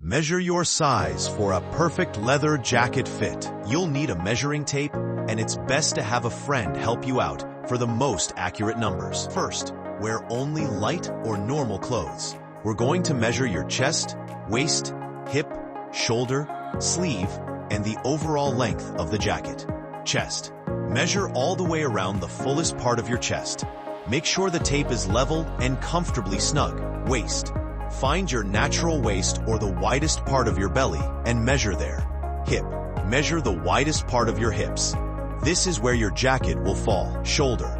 Measure your size for a perfect leather jacket fit. You'll need a measuring tape, and it's best to have a friend help you out for the most accurate numbers. First, wear only light or normal clothes. We're going to measure your chest, waist, hip, shoulder, sleeve, and the overall length of the jacket. Chest. Measure all the way around the fullest part of your chest. Make sure the tape is level and comfortably snug. Waist. Find your natural waist or the widest part of your belly and measure there. Hip. Measure the widest part of your hips. This is where your jacket will fall. Shoulder.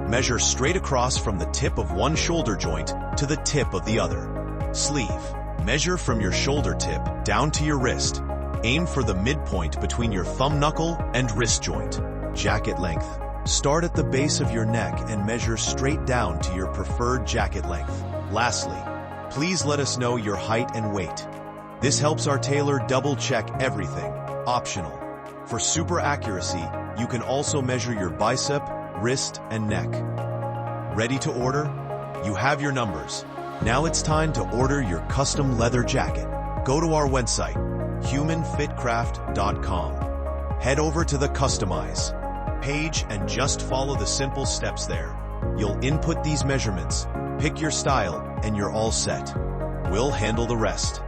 Measure straight across from the tip of one shoulder joint to the tip of the other. Sleeve. Measure from your shoulder tip down to your wrist. Aim for the midpoint between your thumb knuckle and wrist joint. Jacket length. Start at the base of your neck and measure straight down to your preferred jacket length. Lastly, please let us know your height and weight. This helps our tailor double-check everything. Optional. For super accuracy, you can also measure your bicep, wrist, and neck. Ready to order? You have your numbers. Now it's time to order your custom leather jacket. Go to our website, HumanFitCraft.com. Head over to the Customize page and just follow the simple steps there. You'll input these measurements, pick your style, and you're all set. We'll handle the rest.